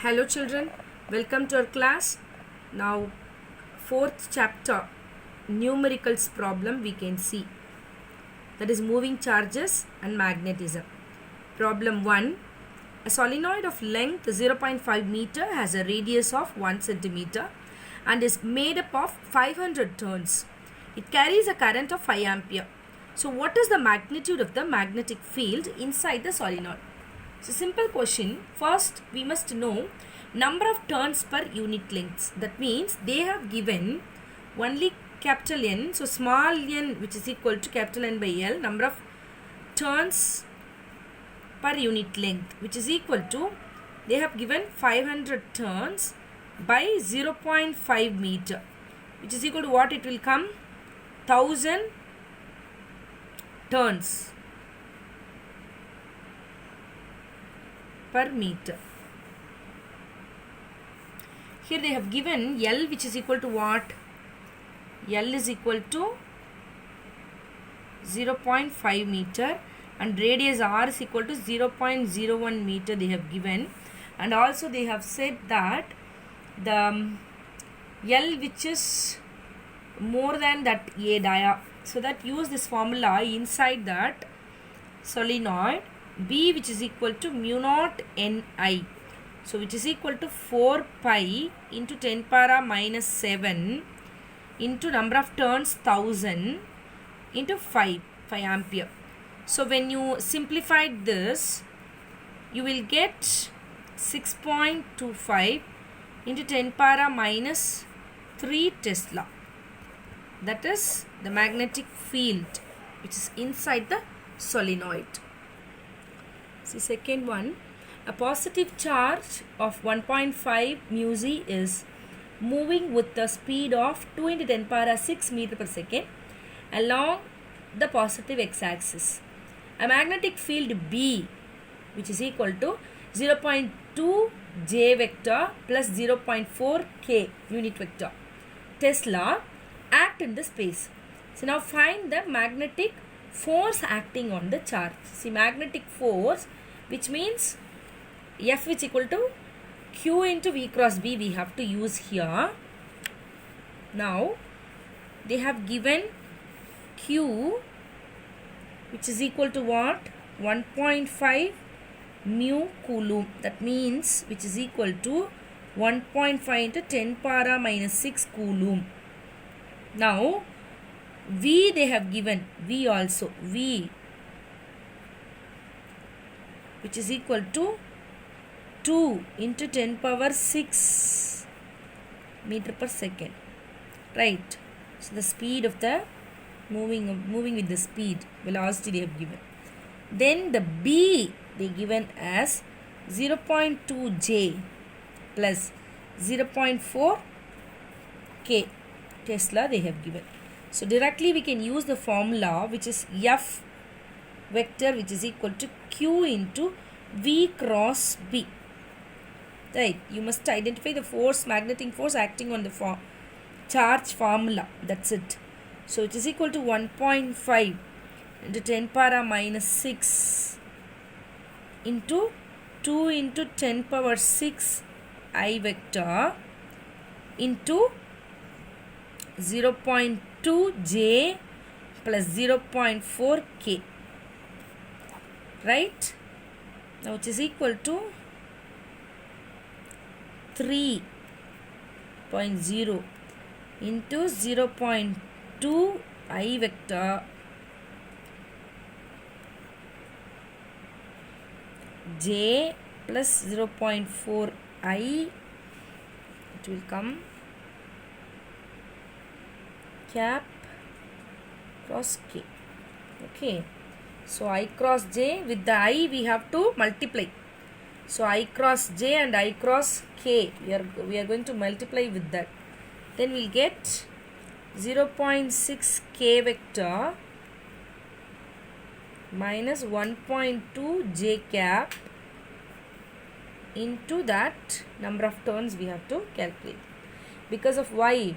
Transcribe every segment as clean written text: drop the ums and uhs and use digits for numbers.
Hello children, welcome to our class. Now fourth chapter, numericals problem we can see. That is moving charges and magnetism. Problem 1. A solenoid of length 0.5 meter has a radius of 1 centimeter and is made up of 500 turns. It carries a current of 5 ampere. So what is the magnitude of the magnetic field inside the solenoid? So simple question. First we must know number of turns per unit length. That means they have given only capital N. So small n which is equal to capital N by L, number of turns per unit length, which is equal to, they have given 500 turns by 0.5 meter, which is equal to what it will come? 1000 turns per meter. Here they have given L, which is equal to what? L is equal to 0.5 meter and radius R is equal to 0.01 meter they have given, and also they have said that the L which is more than that A dia, so that use this formula inside that solenoid. B which is equal to mu naught Ni, so which is equal to 4 pi into 10 power minus 7 into number of turns 1000 into 5 ampere. So when you simplified this, you will get 6.25 into 10 power minus 3 Tesla. That is the magnetic field which is inside the solenoid. See second one, a positive charge of 1.5 mu z is moving with the speed of 2 into 10 power 6 meter per second along the positive x-axis. A magnetic field B which is equal to 0.2 j vector plus 0.4 k unit vector Tesla act in the space. So now find the magnetic force acting on the charge. See magnetic force, which means F is equal to Q into V cross B we have to use here. Now they have given Q which is equal to what? 1.5 mu coulomb. That means which is equal to 1.5 into 10 power minus 6 coulomb. Now V they have given, V also, V which is equal to 2 into 10 power 6 meter per second, right? So the speed of the moving with the speed, velocity they have given. Then the B they given as 0.2 j plus 0.4 k Tesla they have given. So directly we can use the formula which is F vector which is equal to Q into V cross B. Right, you must identify the force, magnetic force acting on the charge formula. That's it. So it is equal to 1.5 into 10 power minus 6 into 2 into 10 power 6 I vector into 0.2 j plus 0.4 k, right? Now which is equal to 3.0 into 0.2 I vector j plus 0.4 I, it will come cap cross k. Okay, so I cross j, with the I we have to multiply. So I cross j and I cross k, we are going to multiply with that. Then we'll get 0.6 k vector minus 1.2 j cap into that number of turns we have to calculate. Because of y,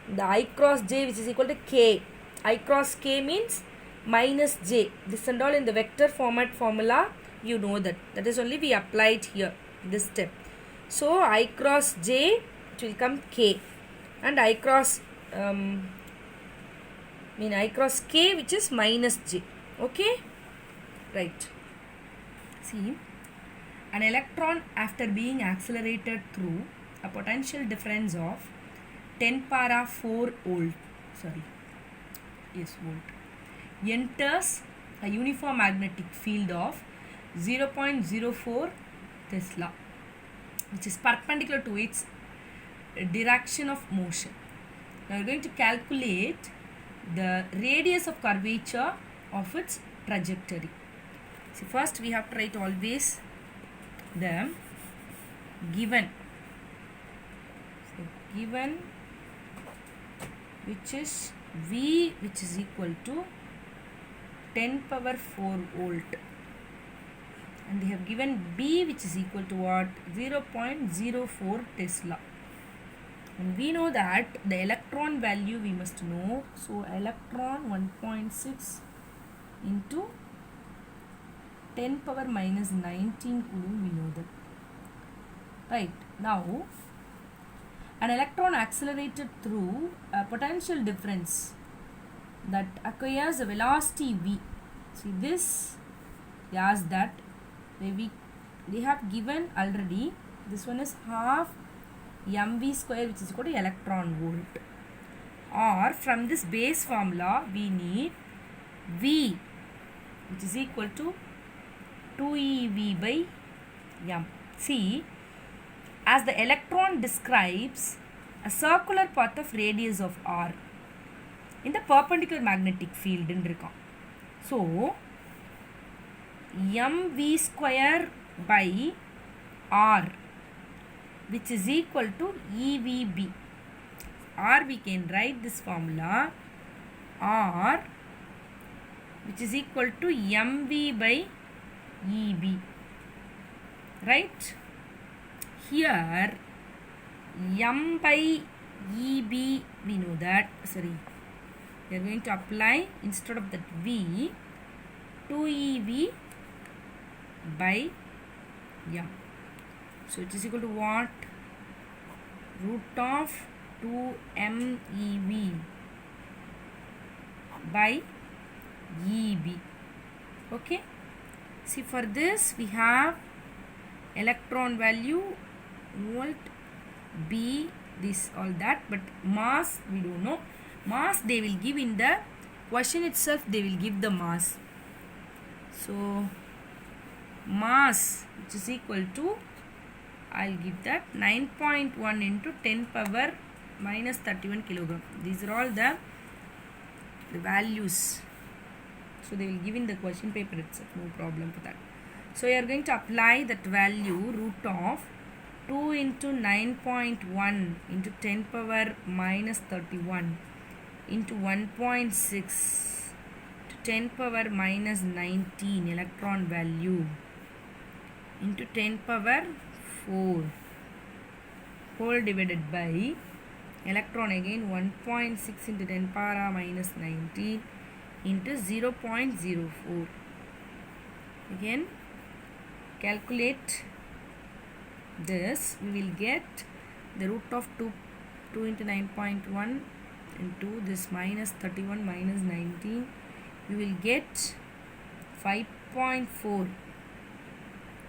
the I cross j which is equal to k. I cross k means minus j. This and all in the vector format formula, you know that. That is only we applied here, this step. So I cross j, it will come k, and I cross I cross k, which is minus j. Okay, right. See, an electron after being accelerated through a potential difference of 10 power 4 volt enters a uniform magnetic field of 0.04 Tesla, which is perpendicular to its direction of motion. Now we are going to calculate the radius of curvature of its trajectory. See, first we have to write always the given. So given, which is V, which is equal to 10 power 4 volt, and they have given B, which is equal to what? 0.04 Tesla. And we know that the electron value we must know. So electron 1.6 into 10 power minus 19 coulomb, we know that. Right. Now, an electron accelerated through a potential difference that acquires a velocity v. See this, they asked that, they have given already, this one is half mv square, which is equal to electron volt. Or from this base formula we need v, which is equal to 2ev by m. See, as the electron describes a circular path of radius of r in the perpendicular magnetic field in irukkom. So mv square by r, which is equal to EVB. Or we can write this formula, R, which is equal to mv by EB. Right? Here m by EB, we know that, we are going to apply, instead of that v, 2EV by m. So it is equal to what? Root of 2MEV by EB. Okay. See, for this we have electron value, volt, B, this, all that, but mass we don't know. Mass they will give in the question itself, they will give the mass. So mass, which is equal to, I'll give that 9.1 into 10 power minus 31 kilogram. These are all the values. So they will give in the question paper itself, no problem for that. So you are going to apply that value, root of 2 into 9.1 into 10 power minus 31 into 1.6 to 10 power minus 19 electron value into 10 power 4 whole divided by electron again 1.6 into 10 power minus 19 into 0.04. Again calculate this, we will get the root of 2 into 9.1 into this minus 31 minus 19, we will get 5.4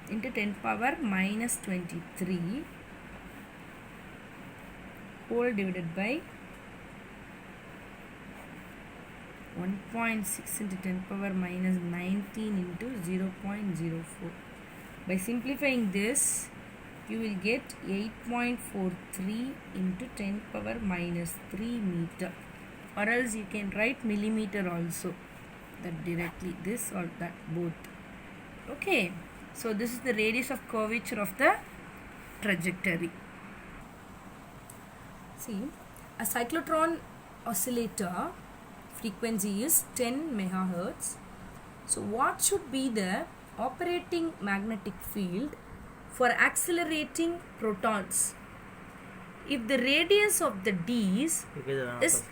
into 10 power minus 23 whole divided by 1.6 into 10 power minus 19 into 0.04. By simplifying this, you will get 8.43 into 10 power minus 3 meter, or else you can write millimeter also, that directly, this or that, both. Okay, so this is the radius of curvature of the trajectory. See, a cyclotron oscillator frequency is 10 megahertz. So what should be the operating magnetic field for accelerating protons if the radius of the D's is